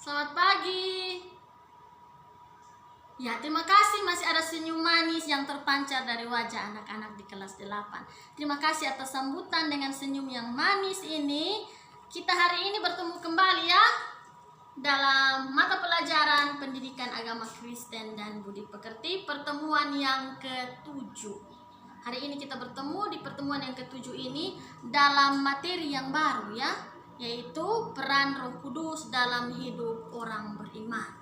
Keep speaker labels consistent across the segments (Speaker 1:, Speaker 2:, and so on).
Speaker 1: Selamat pagi. Ya, terima kasih masih ada senyum manis yang terpancar dari wajah anak-anak di kelas 8. Terima kasih atas sambutan dengan senyum yang manis ini. Kita hari ini bertemu kembali ya dalam mata pelajaran Pendidikan Agama Kristen dan Budi Pekerti, pertemuan yang ke-7. Hari ini kita bertemu di pertemuan yang ke-7 ini dalam materi yang baru ya, yaitu peran Roh Kudus dalam hidup orang beriman.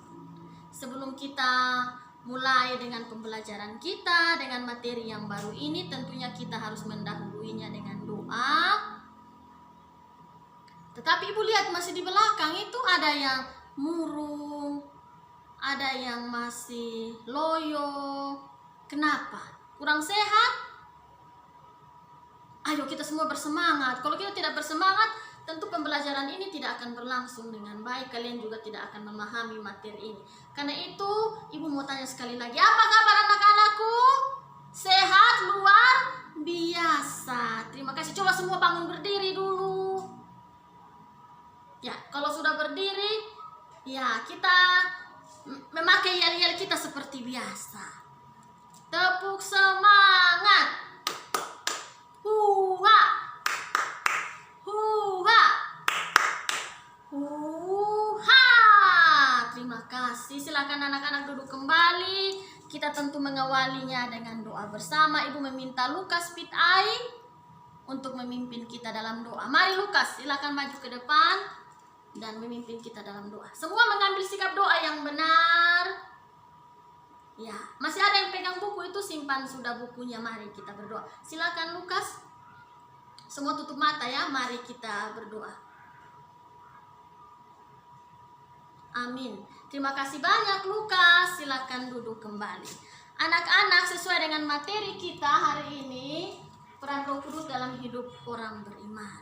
Speaker 1: Sebelum kita mulai dengan pembelajaran kita dengan materi yang baru ini, tentunya kita harus mendahuluinya dengan doa. Tetapi Ibu lihat masih di belakang itu ada yang murung, ada yang masih loyo. Kenapa? Kurang sehat? Ayo kita semua bersemangat. Kalau kita tidak bersemangat, tentu pembelajaran ini tidak akan berlangsung dengan baik. Kalian juga tidak akan memahami materi ini. Karena itu, Ibu mau tanya sekali lagi. Apa kabar anak-anakku? Sehat luar biasa. Terima kasih. Coba semua bangun berdiri dulu. Ya, kalau sudah berdiri, ya kita memakai yel-yel kita seperti biasa. Tepuk semangat. Huha. Huha. Huha. Terima kasih. Silakan anak-anak duduk kembali. Kita tentu mengawalinya dengan doa bersama. Ibu meminta Lukas Pitai untuk memimpin kita dalam doa. Mari Lukas, silakan maju ke depan dan memimpin kita dalam doa. Semua mengambil sikap doa yang benar. Ya, masih ada yang pegang buku itu, simpan sudah bukunya. Mari kita berdoa. Silakan Lukas. Semua tutup mata ya. Mari kita berdoa. Amin. Terima kasih banyak Lukas. Silakan duduk kembali. Anak-anak, sesuai dengan materi kita hari ini, peran Roh Kudus dalam hidup orang beriman.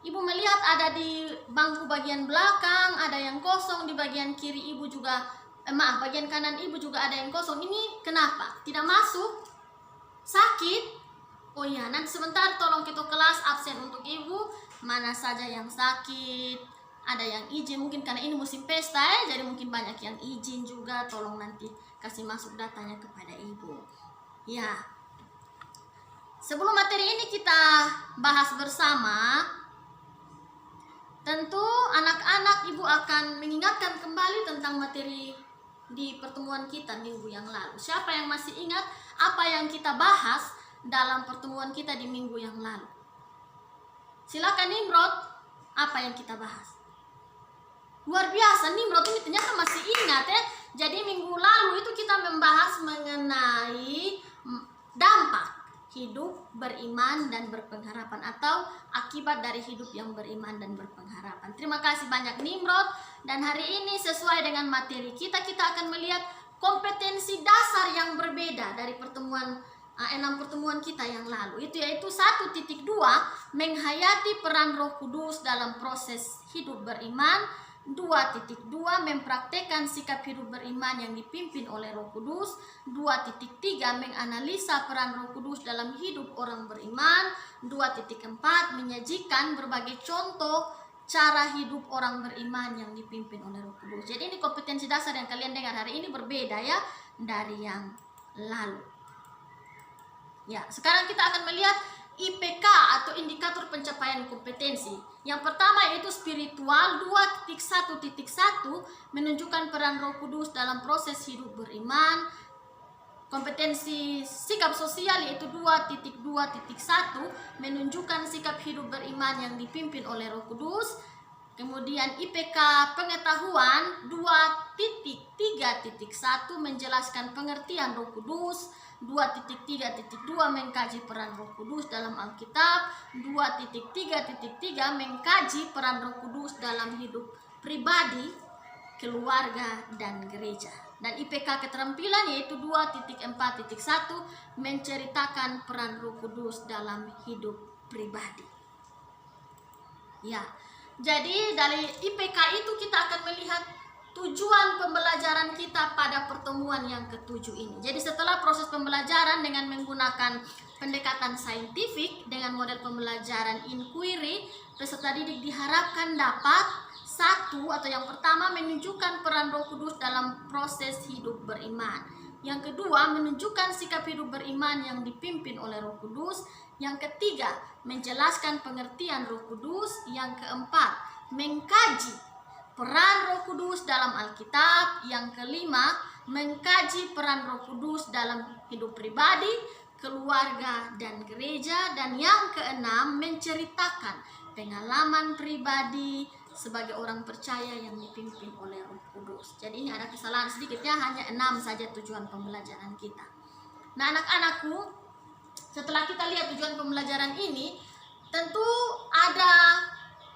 Speaker 1: Ibu melihat ada di bangku bagian belakang, ada yang kosong, di bagian kiri Ibu juga, bagian kanan Ibu juga ada yang kosong. Ini kenapa? Tidak masuk? Sakit? Oh iya, nanti sebentar tolong kita kelas absen untuk Ibu. Mana saja yang sakit, ada yang izin, mungkin karena ini musim pesta ya, jadi mungkin banyak yang izin juga. Tolong nanti kasih masuk datanya kepada Ibu. Ya. Sebelum materi ini kita bahas bersama, tentu anak-anak Ibu akan mengingatkan kembali tentang materi di pertemuan kita minggu yang lalu. Siapa yang masih ingat apa yang kita bahas dalam pertemuan kita di minggu yang lalu? Silakan Nimrod, apa yang kita bahas? Luar biasa, Nimrod ini ternyata masih ingat ya. Jadi minggu lalu itu kita membahas mengenai dampak hidup beriman dan berpengharapan, atau akibat dari hidup yang beriman dan berpengharapan. Terima kasih banyak Nimrod. Dan hari ini sesuai dengan materi kita akan melihat kompetensi dasar yang berbeda dari pertemuan 6 pertemuan kita yang lalu. Itu yaitu 1.2, menghayati peran Roh Kudus dalam proses hidup beriman. 2.2, mempraktekkan sikap hidup beriman yang dipimpin oleh Roh Kudus. 2.3, menganalisa peran Roh Kudus dalam hidup orang beriman. 2.4, menyajikan berbagai contoh cara hidup orang beriman yang dipimpin oleh Roh Kudus. Jadi ini kompetensi dasar yang kalian dengar hari ini berbeda ya dari yang lalu. Ya, sekarang kita akan melihat IPK atau indikator pencapaian kompetensi. Yang pertama yaitu spiritual. 2.1.1 menunjukkan peran Roh Kudus dalam proses hidup beriman. Kompetensi sikap sosial yaitu 2.2.1 menunjukkan sikap hidup beriman yang dipimpin oleh Roh Kudus. Kemudian IPK pengetahuan 2.3.1 menjelaskan pengertian Roh Kudus. 2.3.2 mengkaji peran Roh Kudus dalam Alkitab. 2.3.3 mengkaji peran Roh Kudus dalam hidup pribadi, keluarga, dan gereja. Dan IPK keterampilan yaitu 2.4.1 menceritakan peran Roh Kudus dalam hidup pribadi. Ya, jadi dari IPK itu kita akan melihat tujuan pembelajaran kita pada pertemuan yang ke-7 ini. Jadi setelah proses pembelajaran dengan menggunakan pendekatan saintifik dengan model pembelajaran inquiry, peserta didik diharapkan dapat Satu atau yang pertama menunjukkan peran Roh Kudus dalam proses hidup beriman. Yang kedua, menunjukkan sikap hidup beriman yang dipimpin oleh Roh Kudus. Yang ketiga, menjelaskan pengertian Roh Kudus. Yang keempat, mengkaji peran Roh Kudus dalam Alkitab. Yang kelima, mengkaji peran Roh Kudus dalam hidup pribadi, keluarga, dan gereja. Dan yang keenam, menceritakan pengalaman pribadi sebagai orang percaya yang dipimpin oleh Roh Kudus. Jadi ini ada kesalahan sedikit ya, hanya 6 saja tujuan pembelajaran kita. Nah, anak-anakku, setelah kita lihat tujuan pembelajaran ini, tentu ada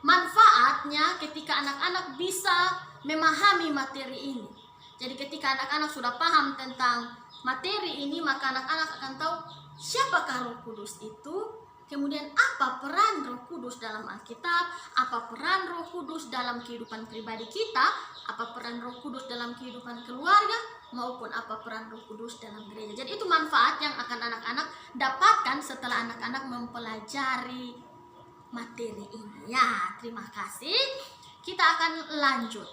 Speaker 1: manfaatnya ketika anak-anak bisa memahami materi ini. Jadi ketika anak-anak sudah paham tentang materi ini, maka anak-anak akan tahu siapakah Roh Kudus itu, kemudian apa peran Roh Kudus dalam Alkitab, apa peran Roh Kudus dalam kehidupan pribadi kita, apa peran Roh Kudus dalam kehidupan keluarga, maupun apa peran Roh Kudus dalam gereja. Jadi itu manfaat yang akan anak-anak dapatkan setelah anak-anak mempelajari materi ini. Ya, terima kasih. Kita akan lanjut.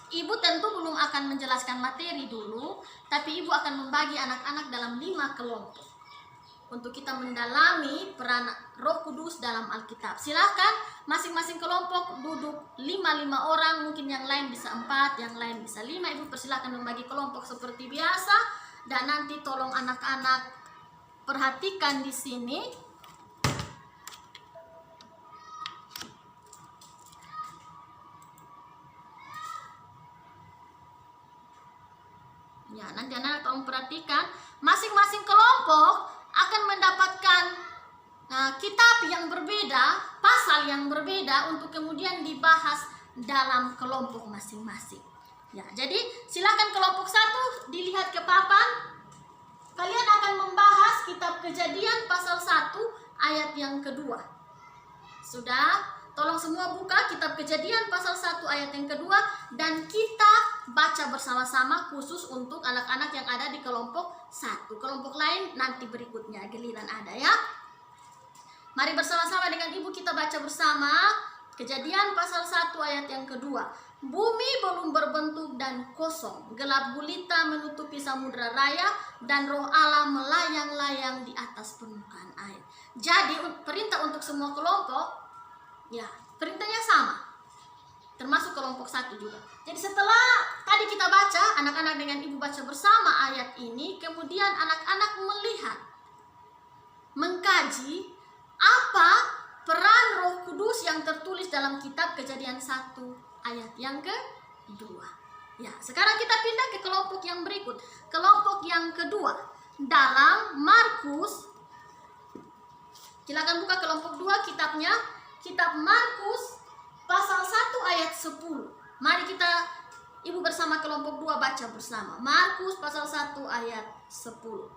Speaker 1: Ibu tentu belum akan menjelaskan materi dulu, tapi ibu akan membagi anak-anak dalam 5 kelompok untuk kita mendalami peran Roh Kudus dalam Alkitab. Silahkan masing-masing kelompok duduk 5 orang, mungkin yang lain bisa 4, yang lain bisa 5. Ibu persilahkan membagi kelompok seperti biasa, dan nanti tolong anak-anak perhatikan di sini. Ya, nanti anak-anak tolong perhatikan, masing-masing kelompok akan mendapatkan kitab yang berbeda, pasal yang berbeda untuk kemudian dibahas dalam kelompok masing-masing. Ya, jadi silakan kelompok 1 dilihat ke papan. Kalian akan membahas kitab Kejadian pasal 1 ayat yang kedua. Sudah? Tolong semua buka kitab Kejadian pasal 1 ayat yang kedua, dan kita baca bersama-sama khusus untuk anak-anak yang ada di kelompok 1. Kelompok lain nanti berikutnya giliran ada ya. Mari bersama-sama dengan ibu kita baca bersama Kejadian pasal 1 ayat yang kedua. Bumi belum berbentuk dan kosong, gelap gulita menutupi samudra raya, dan Roh Allah melayang-layang di atas permukaan air. Jadi perintah untuk semua kelompok, ya, perintahnya sama, termasuk kelompok 1 juga. Jadi setelah tadi kita baca, anak-anak dengan ibu baca bersama ayat ini, kemudian anak-anak melihat, mengkaji apa peran Roh Kudus yang tertulis dalam kitab Kejadian 1 ayat yang kedua. Ya, sekarang kita pindah ke kelompok yang berikut. Kelompok yang kedua dalam Markus. Silakan buka kelompok 2 kitabnya. Kitab Markus pasal 1 ayat 10. Mari kita ibu bersama kelompok 2 baca bersama. Markus pasal 1 ayat 10.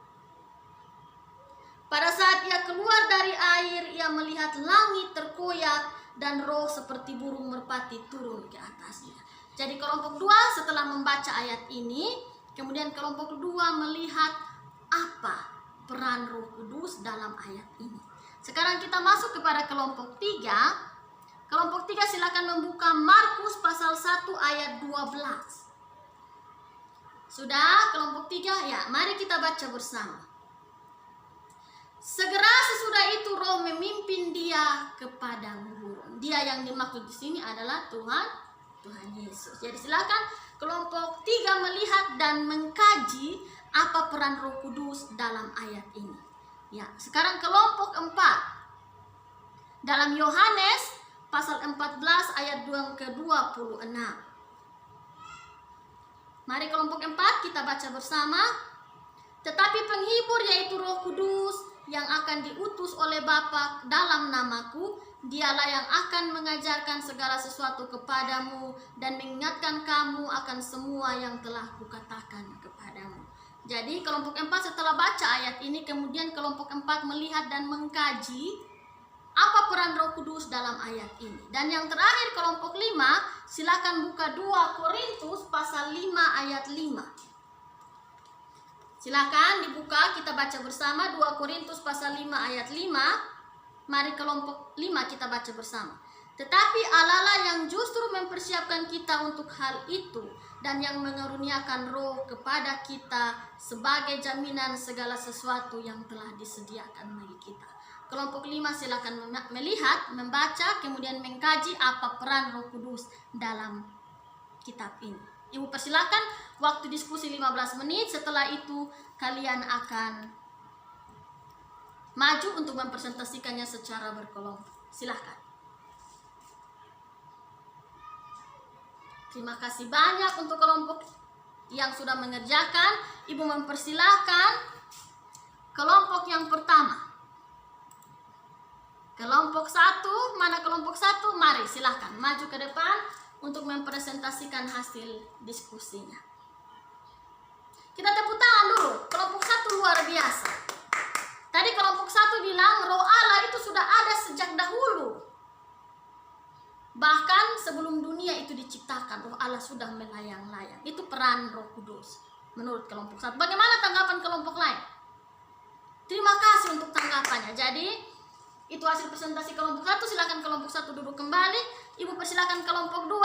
Speaker 1: Pada saat ia keluar dari air, ia melihat langit terkoyak dan roh seperti burung merpati turun ke atasnya. Jadi kelompok 2 setelah membaca ayat ini, kemudian kelompok 2 melihat apa peran Roh Kudus dalam ayat ini. Sekarang kita masuk kepada kelompok 3. Kelompok 3 silakan membuka Markus pasal 1 ayat 12. Sudah kelompok 3? Ya, mari kita baca bersama. Segera sesudah itu roh memimpin dia ke padang gurun. Dia yang dimaksud di sini adalah Tuhan Yesus. Jadi silakan kelompok 3 melihat dan mengkaji apa peran Roh Kudus dalam ayat ini. Ya, sekarang kelompok 4. Dalam Yohanes pasal 14 ayat 2 ke-26. Mari kelompok 4 kita baca bersama. Tetapi penghibur yaitu Roh Kudus yang akan diutus oleh Bapa dalam namaku, dialah yang akan mengajarkan segala sesuatu kepadamu dan mengingatkan kamu akan semua yang telah kukatakan kepadamu. Jadi kelompok 4 setelah baca ayat ini, kemudian kelompok 4 melihat dan mengkaji apa peran Roh Kudus dalam ayat ini. Dan yang terakhir kelompok 5, silakan buka 2 Korintus pasal 5 ayat 5. Silakan dibuka, kita baca bersama 2 Korintus pasal 5 ayat 5. Mari kelompok 5 kita baca bersama. Tetapi Allah lah yang justru mempersiapkan kita untuk hal itu dan yang mengaruniakan Roh kepada kita sebagai jaminan segala sesuatu yang telah disediakan bagi kita. Kelompok 5 silakan melihat, membaca, kemudian mengkaji apa peran Roh Kudus dalam kitab ini. Ibu persilakan waktu diskusi 15 menit, setelah itu kalian akan maju untuk mempresentasikannya secara berkelompok. Silahkan. Terima kasih banyak untuk kelompok yang sudah mengerjakan. Ibu mempersilahkan kelompok yang pertama. Kelompok 1, mana kelompok 1? Mari silahkan maju ke depan untuk mempresentasikan hasil diskusinya. Kita tepuk tangan dulu. Kelompok 1 luar biasa. Tadi kelompok 1 bilang Roh Allah itu sudah ada sejak dahulu. Bahkan sebelum dunia itu diciptakan, Roh Allah sudah melayang-layang. Itu peran Roh Kudus menurut kelompok 1. Bagaimana tanggapan kelompok lain? Terima kasih untuk tanggapannya. Jadi itu hasil presentasi kelompok 1. Silakan kelompok 1 duduk kembali. Ibu persilakan kelompok 2.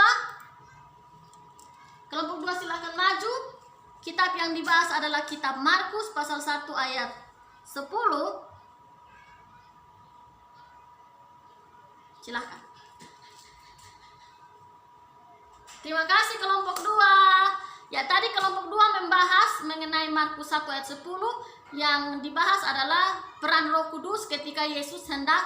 Speaker 1: Kelompok 2 silakan maju. Kitab yang dibahas adalah kitab Markus pasal 1 ayat 10. Silakan. Terima kasih kelompok 2. Ya, tadi kelompok 2 membahas mengenai Markus 1 ayat 10. Yang dibahas adalah peran Roh Kudus ketika Yesus hendak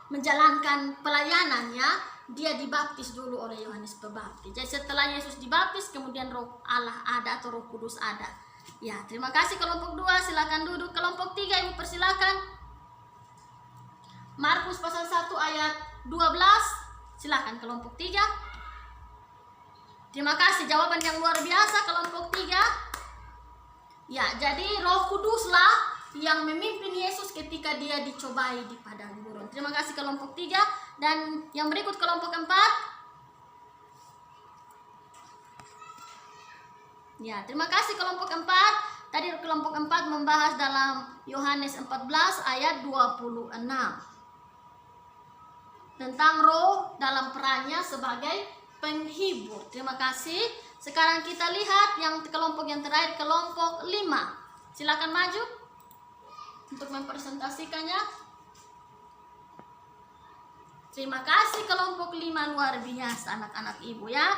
Speaker 1: menjalankan pelayanannya. Dia dibaptis dulu oleh Yohanes Pembaptis. Jadi setelah Yesus dibaptis, kemudian Roh Allah ada atau Roh Kudus ada. Ya, terima kasih kelompok 2. Silakan duduk. Kelompok 3 Ibu persilakan. Markus pasal 1 ayat 12. Silakan kelompok 3. Terima kasih, jawaban yang luar biasa kelompok 3. Ya, jadi Roh Kuduslah yang memimpin Yesus ketika dia dicobai di padang gurun. Terima kasih kelompok 3. Dan yang berikut kelompok 4. Ya, terima kasih kelompok 4. Tadi kelompok 4 membahas dalam Yohanes 14 ayat 26. Tentang Roh dalam perannya sebagai penghibur. Terima kasih. Sekarang kita lihat yang kelompok yang terakhir, kelompok 5. Silakan maju untuk mempresentasikannya. Terima kasih kelompok 5, luar biasa anak-anak Ibu ya.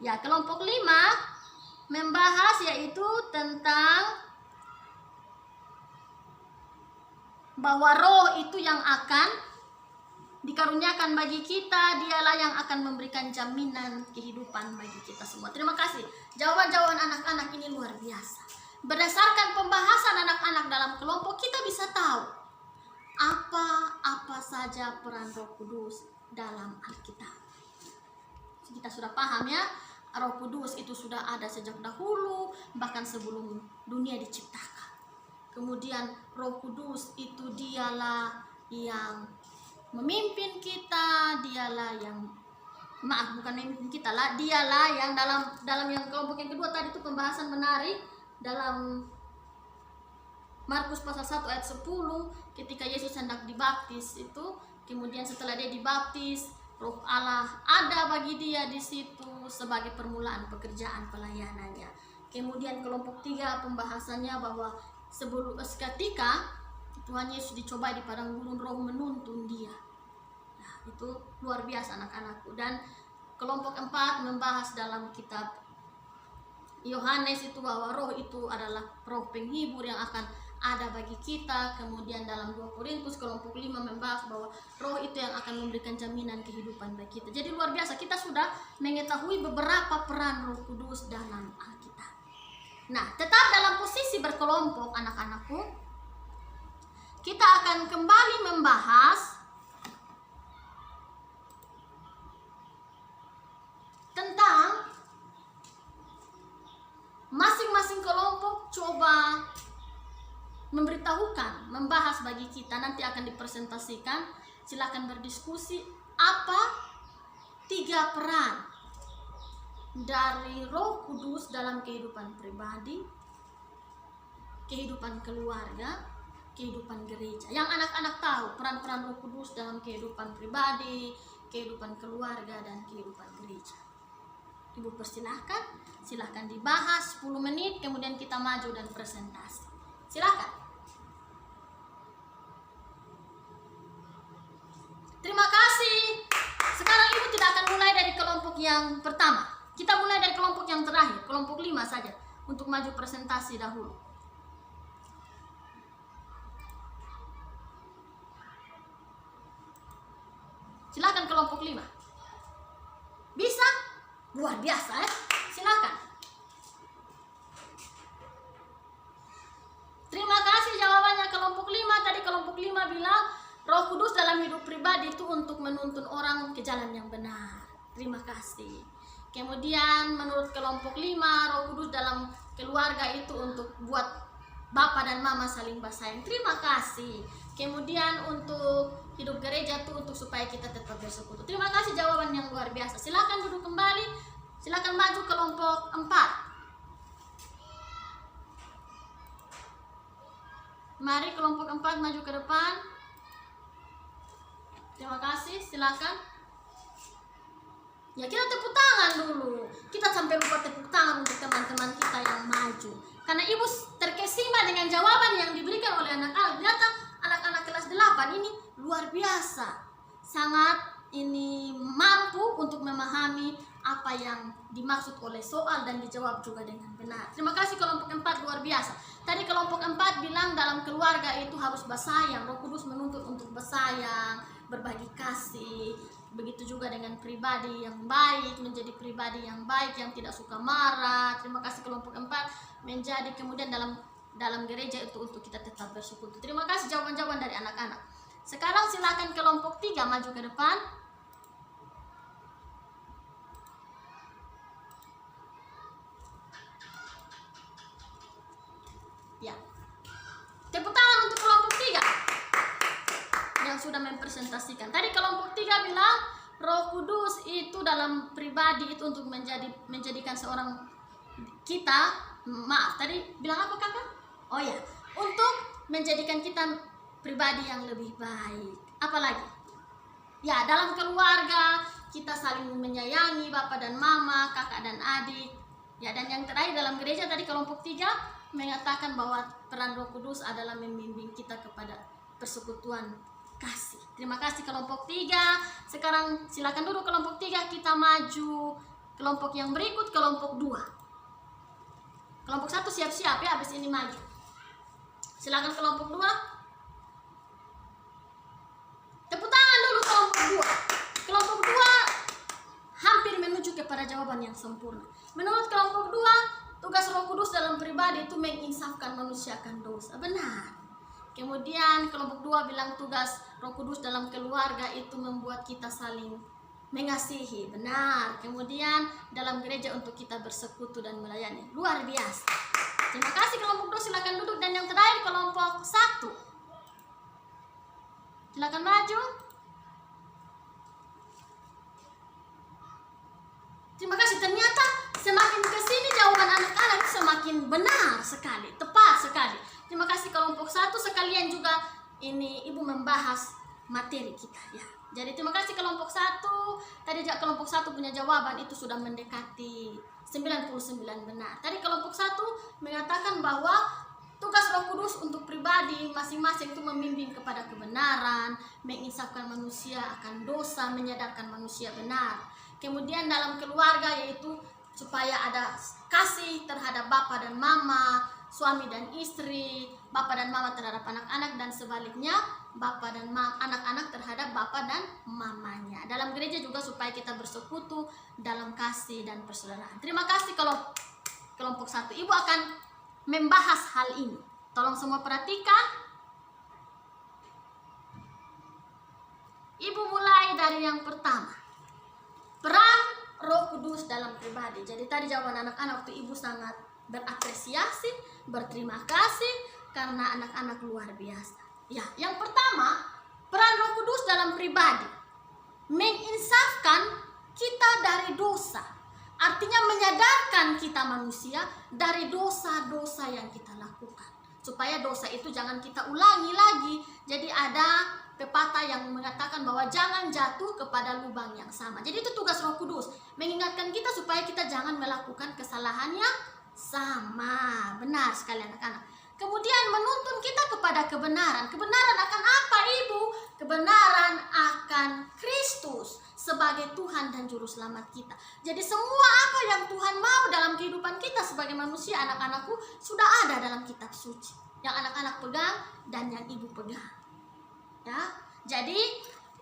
Speaker 1: Ya, kelompok 5 membahas yaitu tentang bahwa Roh itu yang akan dikaruniakan bagi kita, dialah yang akan memberikan jaminan kehidupan bagi kita semua. Terima kasih. Jawaban-jawaban anak-anak ini luar biasa. Berdasarkan pembahasan anak-anak dalam kelompok, kita bisa tahu apa saja peran Roh Kudus dalam Alkitab. Kita sudah paham ya, Roh Kudus itu sudah ada sejak dahulu, bahkan sebelum dunia diciptakan. Kemudian Roh Kudus itu dialah yang memimpin kita, dialah yang bukan memimpin kita lah, dialah yang dalam yang kelompok yang kedua tadi itu pembahasan menarik dalam Markus pasal 1 ayat 10 ketika Yesus hendak dibaptis itu, kemudian setelah dia dibaptis, Roh Allah ada bagi dia di situ sebagai permulaan pekerjaan pelayanannya. Kemudian kelompok 3 pembahasannya bahwa ketika Tuhan Yesus dicobai di padang gurun, Roh menuntun dia. Nah, itu luar biasa anak-anakku. Dan kelompok 4 membahas dalam kitab Yohanes itu bahwa Roh itu adalah Roh penghibur yang akan ada bagi kita. Kemudian dalam 2 Korintus kelompok 5 membahas bahwa Roh itu yang akan memberikan jaminan kehidupan bagi kita. Jadi luar biasa, kita sudah mengetahui beberapa peran Roh Kudus dalam Alkitab. Nah, tetap dalam posisi berkelompok anak-anakku, kita akan kembali membahas tentang masing-masing kelompok coba memberitahukan, membahas bagi kita, nanti akan dipresentasikan. Silakan berdiskusi apa 3 peran dari Roh Kudus dalam kehidupan pribadi, kehidupan keluarga, kehidupan gereja. Yang anak-anak tahu peran-peran Roh Kudus dalam kehidupan pribadi, kehidupan keluarga dan kehidupan gereja. Ibu persilahkan, silahkan dibahas 10 menit, kemudian kita maju dan presentasi. Silahkan. Terima kasih. Sekarang Ibu tidak akan mulai dari kelompok yang pertama. Kita mulai dari kelompok yang terakhir, kelompok 5 saja, untuk maju presentasi dahulu. Silakan kelompok 5. Bisa? Luar biasa ya. Silakan. Terima kasih jawabannya kelompok 5. Tadi kelompok 5 bilang Roh Kudus dalam hidup pribadi itu untuk menuntun orang ke jalan yang benar. Terima kasih. Kemudian menurut kelompok 5, Roh Kudus dalam keluarga itu untuk buat Bapak dan Mama saling bersayang. Terima kasih. Kemudian untuk hidup gereja itu untuk supaya kita tetap bersekutu. Terima kasih, jawaban yang luar biasa. Silakan duduk kembali. Silakan maju kelompok 4. Mari kelompok 4 maju ke depan. Terima kasih, silakan. Ya, kita tepuk tangan dulu. Kita sampai lupa tepuk tangan untuk teman-teman kita yang maju. Karena Ibu terkesima dengan jawaban yang diberikan oleh anak-anak. Ternyata anak-anak kelas 8 ini luar biasa. Sangat ini mampu untuk memahami apa yang dimaksud oleh soal dan dijawab juga dengan benar. Terima kasih kelompok 4, luar biasa. Tadi kelompok 4 bilang dalam keluarga itu harus bersayang. Roh Kudus menuntut untuk bersayang, berbagi kasih. Begitu juga dengan pribadi yang baik, menjadi pribadi yang baik, yang tidak suka marah. Terima kasih kelompok 4 menjadi kemudian dalam gereja itu untuk kita tetap bersekutu. Terima kasih jawaban-jawaban dari anak-anak. Sekarang silakan kelompok 3 maju ke depan. Ya. Tepuk tangan untuk kelompok 3 yang sudah mempresentasikan. Tadi kelompok 3 bilang Roh Kudus itu dalam pribadi itu untuk menjadikan seorang kita, maaf, tadi bilang apa Kakak? Oh ya, untuk menjadikan kita pribadi yang lebih baik. Apalagi? Ya, dalam keluarga kita saling menyayangi Bapak dan Mama, kakak dan adik. Ya, dan yang terakhir dalam gereja tadi kelompok 3 mengatakan bahwa peran Roh Kudus adalah membimbing kita kepada persekutuan kasih. Terima kasih kelompok 3. Sekarang silakan duduk kelompok 3, kita maju kelompok yang berikut, kelompok 2. Kelompok 1 siap-siap ya, habis ini maju. Silakan kelompok 2. Tepuk tangan dulu kelompok 2. Kelompok 2 hampir menuju kepada jawaban yang sempurna. Menurut kelompok 2, tugas Roh Kudus dalam pribadi itu menginsafkan manusia akan dosa. Benar. Kemudian kelompok 2 bilang tugas Roh Kudus dalam keluarga itu membuat kita saling mengasihi. Benar. Kemudian dalam gereja untuk kita bersekutu dan melayani. Luar biasa. Terima kasih kelompok 2, silakan duduk. Dan yang terakhir kelompok 1. Silakan maju. Terima kasih. Ternyata semakin kesini jawaban anak-anak semakin benar sekali, tepat sekali. Terima kasih kelompok 1, sekalian juga ini Ibu membahas materi kita ya. Jadi terima kasih kelompok 1. Tadi kelompok 1 punya jawaban itu sudah mendekati 99 benar. Tadi kelompok 1 mengatakan bahwa tugas Roh Kudus untuk pribadi masing-masing itu membimbing kepada kebenaran, menginsafkan manusia akan dosa, menyadarkan manusia benar. Kemudian dalam keluarga yaitu supaya ada kasih terhadap Bapak dan Mama, suami dan istri, Bapak dan Mama terhadap anak-anak, dan sebaliknya Bapak dan anak-anak terhadap Bapak dan Mamanya. Dalam gereja juga supaya kita bersekutu dalam kasih dan persaudaraan. Terima kasih kalau kelompok 1. Ibu akan membahas hal ini. Tolong semua perhatikan. Ibu mulai dari yang pertama. Peran Roh Kudus dalam pribadi. Jadi tadi jawaban anak-anak waktu Ibu sangat berapresiasi, berterima kasih karena anak-anak luar biasa. Ya, yang pertama, peran Roh Kudus dalam pribadi menginsafkan kita dari dosa. Artinya menyadarkan kita manusia dari dosa-dosa yang kita lakukan. Supaya dosa itu jangan kita ulangi lagi. Jadi ada pepatah yang mengatakan bahwa jangan jatuh kepada lubang yang sama. Jadi itu tugas Roh Kudus, mengingatkan kita supaya kita jangan melakukan kesalahan yang sama. Benar sekali anak-anak. Kemudian menuntun kita kepada kebenaran. Kebenaran akan apa, Ibu? Kebenaran akan Kristus sebagai Tuhan dan Juru Selamat kita. Jadi semua apa yang Tuhan mau dalam kehidupan kita sebagai manusia, anak-anakku, sudah ada dalam kitab suci yang anak-anak pegang dan yang Ibu pegang. Ya, jadi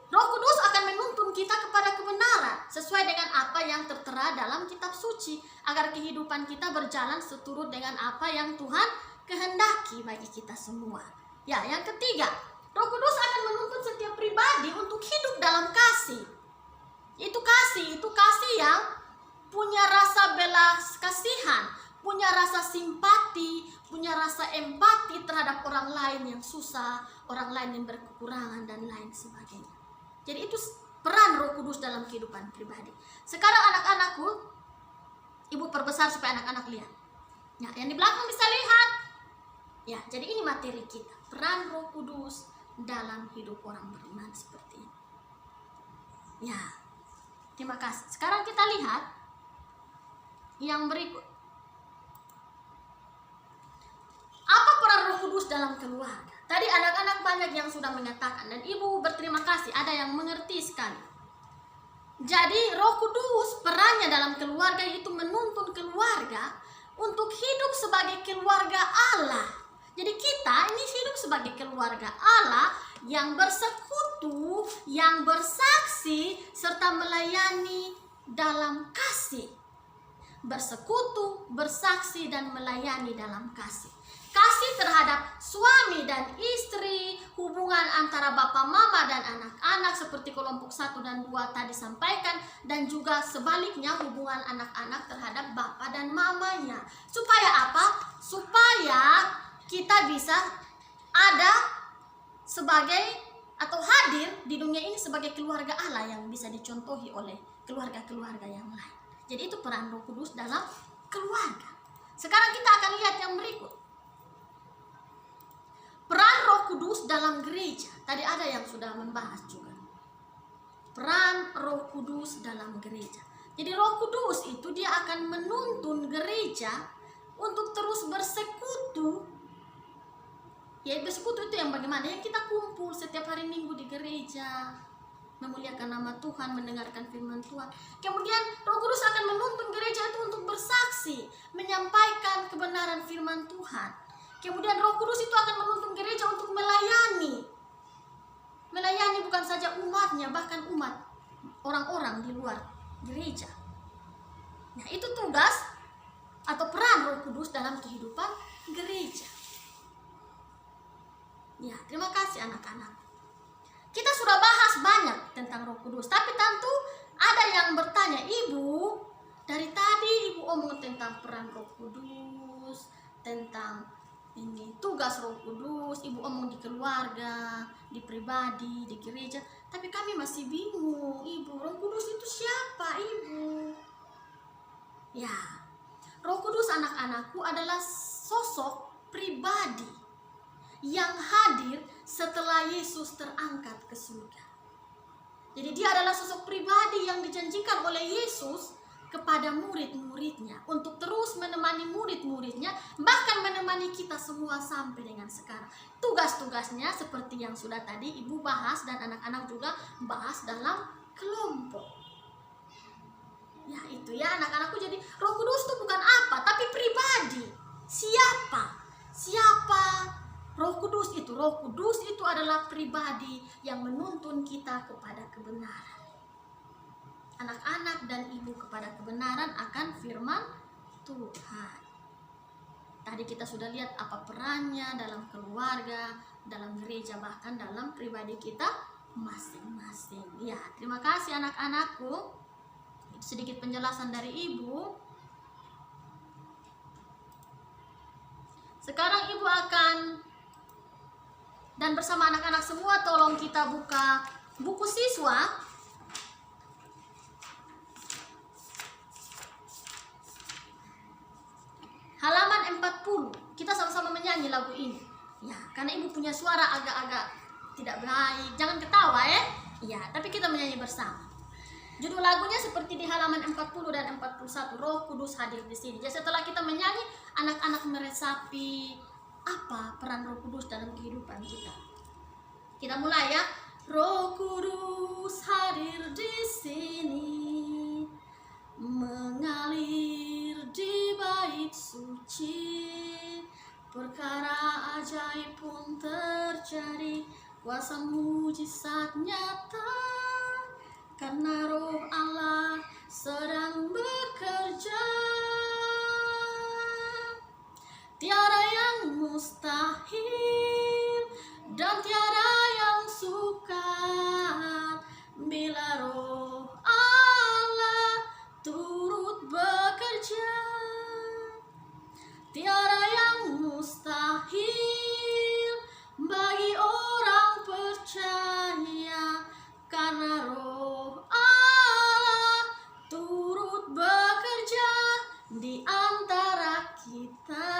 Speaker 1: Roh Kudus akan menuntun kita kepada kebenaran sesuai dengan apa yang tertera dalam kitab suci, agar kehidupan kita berjalan seturut dengan apa yang Tuhan kehendaki bagi kita semua. Ya, yang ketiga, Roh Kudus akan menuntun setiap pribadi untuk hidup dalam kasih. Itu kasih yang punya rasa belas kasihan, punya rasa simpati, punya rasa empati terhadap orang lain yang susah, orang lain yang berkekurangan, dan lain sebagainya. Jadi itu peran Roh Kudus dalam kehidupan pribadi. Sekarang anak-anakku, Ibu perbesar supaya anak-anak lihat. Ya, yang di belakang bisa lihat. Ya, jadi ini materi kita, peran Roh Kudus dalam hidup orang beriman seperti ini. Ya, terima kasih. Sekarang kita lihat yang berikut. Apa peran Roh Kudus dalam keluarga? Tadi anak-anak banyak yang sudah mengatakan, dan Ibu berterima kasih, ada yang mengerti sekali. Jadi Roh Kudus perannya dalam keluarga itu menuntun keluarga untuk hidup sebagai keluarga Allah. Jadi kita ini hidup sebagai keluarga Allah yang bersekutu, yang bersaksi, serta melayani dalam kasih. Bersekutu, bersaksi, dan melayani dalam kasih. Kasih terhadap suami dan istri, hubungan antara bapak mama dan anak-anak seperti kelompok 1 dan 2 tadi sampaikan, dan juga sebaliknya hubungan anak-anak terhadap bapak dan mamanya. Supaya apa? Supaya kita bisa ada sebagai atau hadir di dunia ini sebagai keluarga Allah yang bisa dicontohi oleh keluarga-keluarga yang lain. Jadi itu peran Roh Kudus dalam keluarga. Sekarang kita akan lihat yang berikut. Peran Roh Kudus dalam gereja. Tadi ada yang sudah membahas juga. Peran Roh Kudus dalam gereja. Jadi Roh Kudus itu dia akan menuntun gereja untuk terus bersekutu. Ya, bersekutu itu yang bagaimana? Yang kita kumpul setiap hari Minggu di gereja, memuliakan nama Tuhan, mendengarkan firman Tuhan. Kemudian Roh Kudus akan menuntun gereja itu untuk bersaksi, menyampaikan kebenaran firman Tuhan. Kemudian Roh Kudus itu akan menuntun gereja untuk melayani. Melayani bukan saja umatnya, bahkan umat orang-orang di luar gereja. Nah, itu tugas atau peran Roh Kudus dalam kehidupan gereja. Ya, terima kasih anak-anak. Kita sudah bahas banyak tentang Roh Kudus, tapi tentu ada yang bertanya, Ibu, dari tadi Ibu omong tentang peran Roh Kudus, tentang ini tugas Roh Kudus, Ibu omong di keluarga, di pribadi, di gereja, tapi kami masih bingung, Ibu, Roh Kudus itu siapa, Ibu? Ya, Roh Kudus anak-anakku adalah sosok pribadi yang hadir setelah Yesus terangkat ke surga. Jadi dia adalah sosok pribadi yang dijanjikan oleh Yesus kepada murid-muridnya untuk terus menemani murid-muridnya, bahkan menemani kita semua sampai dengan sekarang. Tugas-tugasnya seperti yang sudah tadi Ibu bahas dan anak-anak juga bahas dalam kelompok. Ya, itu ya anak-anakku. Jadi Roh Kudus itu bukan apa, tapi pribadi. Siapa Roh Kudus itu? Roh Kudus itu adalah pribadi yang menuntun kita kepada kebenaran. Anak-anak dan Ibu kepada kebenaran akan firman Tuhan. Tadi kita sudah lihat apa perannya dalam keluarga, dalam gereja, bahkan dalam pribadi kita masing-masing. Ya, terima kasih anak-anakku. Sedikit penjelasan dari Ibu. Sekarang Ibu akan, dan bersama anak-anak semua, tolong kita buka buku siswa. Halaman 40. Kita sama-sama menyanyi lagu ini. Ya, karena Ibu punya suara agak-agak tidak baik. Jangan ketawa ya. Iya, tapi kita menyanyi bersama. Judul lagunya seperti di halaman 40 dan 41, Roh Kudus hadir di sini. Jadi setelah kita menyanyi, anak-anak meresapi apa peran Roh Kudus dalam kehidupan kita. Kita mulai ya. Roh Kudus hadir di sini, mengalir di bait suci, perkara ajaib pun terjadi, kuasa mujizat nyata, karena Roh Allah sedang bekerja. Tiada yang mustahil dan tiada yang sukar bila Roh Allah turut bekerja. Tiada yang mustahil bagi orang percaya, karena Roh Allah turut bekerja di antara kita.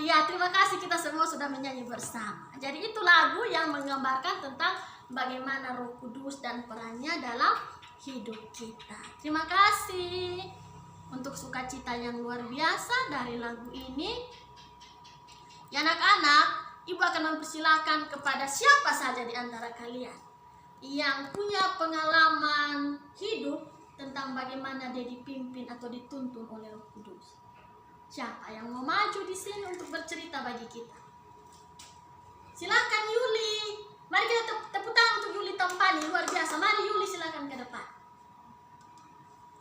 Speaker 1: Ya, terima kasih, kita semua sudah menyanyi bersama. Jadi itu lagu yang menggambarkan tentang bagaimana Roh Kudus dan perannya dalam hidup kita. Terima kasih untuk sukacita yang luar biasa dari lagu ini. Ya anak-anak, Ibu akan mempersilahkan kepada siapa saja di antara kalian yang punya pengalaman hidup tentang bagaimana dia dipimpin atau dituntun oleh Roh Kudus. Siapa yang mau maju di sini untuk bercerita bagi kita? Silakan Yuli. Mari kita tepuk tangan untuk Yuli Tampani, luar biasa. Mari Yuli, silakan ke depan.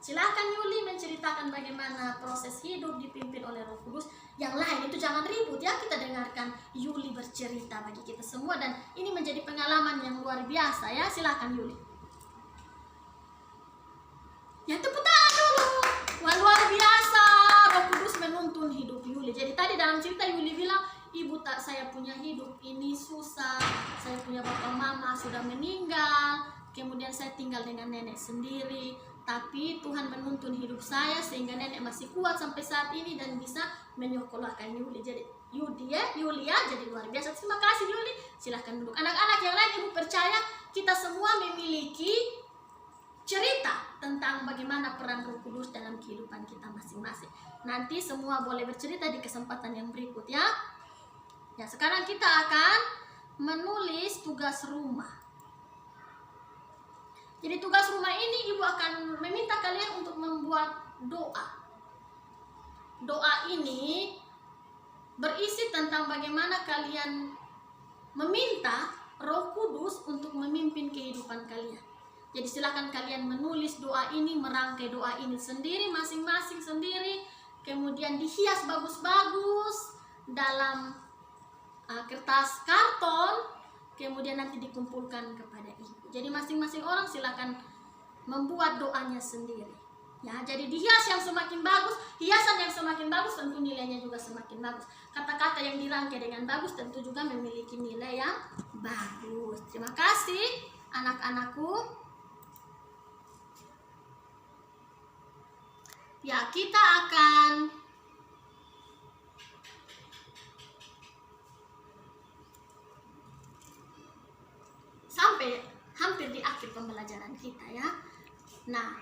Speaker 1: Silakan Yuli menceritakan bagaimana proses hidup dipimpin oleh Roh Kudus. Yang lain itu jangan ribut ya, kita dengarkan Yuli bercerita bagi kita semua, dan ini menjadi pengalaman yang luar biasa ya. Silakan Yuli. Ya, tepuk tangan dulu. Wah, luar biasa. Roh Kudus menuntun hidup Yuli. Jadi tadi dalam cerita Yuli bilang, ibu tak, saya punya hidup ini susah. Saya punya bapak mama sudah meninggal. Kemudian saya tinggal dengan nenek sendiri. Tapi Tuhan menuntun hidup saya sehingga nenek masih kuat sampai saat ini dan bisa menyekolahkan Yuli. Jadi Yulia jadi luar biasa. Terima kasih Yuli. Silahkan duduk. Anak-anak yang lain, ibu percaya kita semua memiliki cerita tentang bagaimana peran Roh Kudus dalam kehidupan kita masing-masing. Nanti semua boleh bercerita di kesempatan yang berikut ya. Ya, sekarang kita akan menulis tugas rumah. Jadi tugas rumah ini ibu akan meminta kalian untuk membuat doa. Doa ini berisi tentang bagaimana kalian meminta Roh Kudus untuk memimpin kehidupan kalian. Jadi silakan kalian menulis doa ini, merangkai doa ini sendiri, masing-masing sendiri, kemudian dihias bagus-bagus dalam kertas karton, kemudian nanti dikumpulkan kepada ibu. Jadi masing-masing orang silakan membuat doanya sendiri. Ya, jadi dihias yang semakin bagus, hiasan yang semakin bagus tentu nilainya juga semakin bagus. Kata-kata yang dirangkai dengan bagus tentu juga memiliki nilai yang bagus. Terima kasih anak-anakku. Ya, kita akan sampai hampir di akhir pembelajaran kita ya. Nah,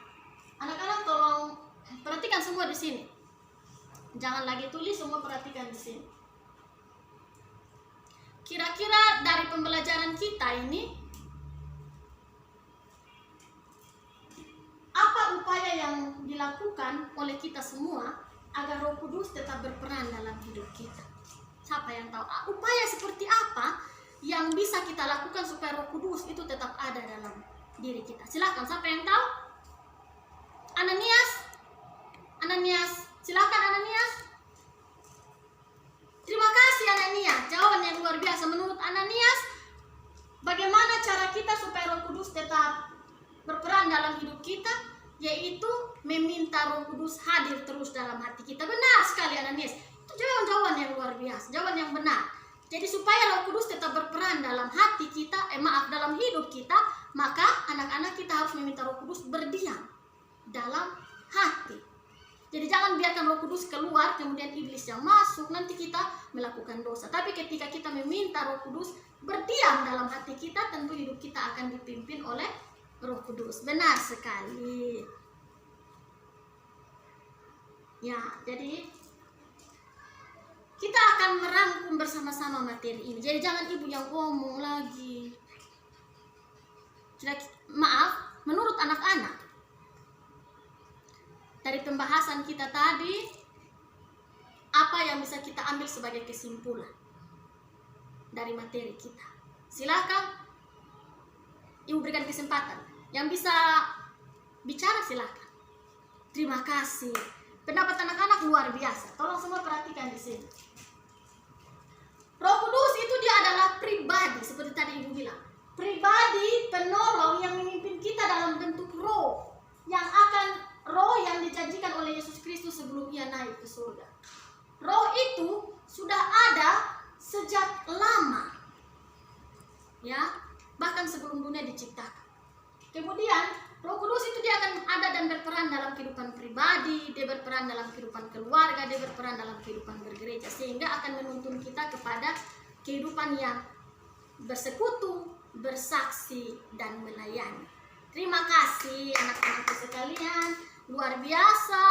Speaker 1: anak-anak tolong perhatikan semua di sini. Jangan lagi tulis, semua perhatikan di sini. Kira-kira dari pembelajaran kita ini, apa upaya yang dilakukan oleh kita semua agar Roh Kudus tetap berperan dalam hidup kita? Siapa yang tahu upaya seperti apa yang bisa kita lakukan supaya Roh Kudus itu tetap ada dalam diri kita? Silakan, siapa yang tahu? Ananias, silakan Ananias. Terima kasih Ananias, jawaban yang luar biasa. Menurut Ananias, bagaimana cara kita supaya Roh Kudus tetap berperan dalam hidup kita? Yaitu meminta Roh Kudus hadir terus dalam hati kita. Benar sekali Ananias, itu jawaban yang luar biasa, jawaban yang benar. Jadi supaya Roh Kudus tetap berperan dalam hati kita, dalam hidup kita, maka anak-anak kita harus meminta Roh Kudus berdiam dalam hati. Jadi jangan biarkan Roh Kudus keluar kemudian iblis yang masuk, nanti kita melakukan dosa. Tapi ketika kita meminta Roh Kudus berdiam dalam hati kita, tentu hidup kita akan dipimpin oleh Roh Kudus. Benar sekali. Ya, jadi kita akan merangkum bersama-sama materi ini. Jadi jangan ibu yang ngomong lagi. Maaf, menurut anak-anak, dari pembahasan kita tadi, apa yang bisa kita ambil sebagai kesimpulan dari materi kita? Silakan ibu berikan kesempatan. Yang bisa bicara silakan. Terima kasih. Pendapat anak-anak luar biasa. Tolong semua perhatikan di sini. Roh Kudus itu dia adalah pribadi, seperti tadi ibu bilang. Pribadi penolong yang memimpin kita dalam bentuk roh, roh yang dijanjikan oleh Yesus Kristus sebelum ia naik ke surga. Roh itu sudah ada sejak lama, ya, bahkan sebelum dunia diciptakan. Kemudian Roh Kudus itu dia akan ada dan berperan dalam kehidupan pribadi, dia berperan dalam kehidupan keluarga, dia berperan dalam kehidupan bergereja, sehingga akan menuntun kita kepada kehidupan yang bersekutu, bersaksi, dan melayani. Terima kasih anak-anakku sekalian, luar biasa.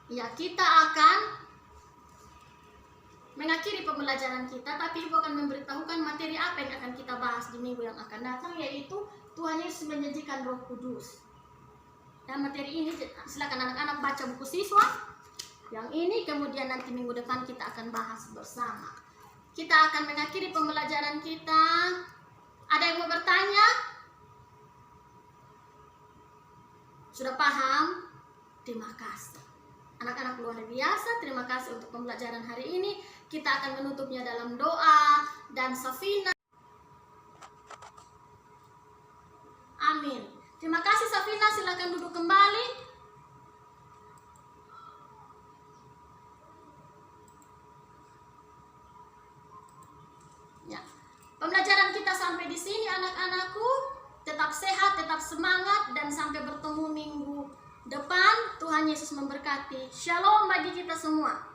Speaker 1: Ya, kita akan mengakhiri pembelajaran kita, tapi Ibu akan memberitahukan materi apa yang akan kita bahas di minggu yang akan datang, yaitu Tuhan Yesus menjanjikan Roh Kudus. Dan materi ini silakan anak-anak baca buku siswa yang ini, kemudian nanti minggu depan kita akan bahas bersama. Kita akan mengakhiri pembelajaran kita. Ada yang mau bertanya? Sudah paham? Terima kasih. Anak-anak luar biasa, terima kasih untuk pembelajaran hari ini. Kita akan menutupnya dalam doa dan Safina. Amin. Terima kasih Safina, silakan duduk kembali. Ya. Pembelajaran kita sampai di sini anak-anakku. Tetap sehat, tetap semangat, dan sampai bertemu minggu depan. Tuhan Yesus memberkati. Shalom bagi kita semua.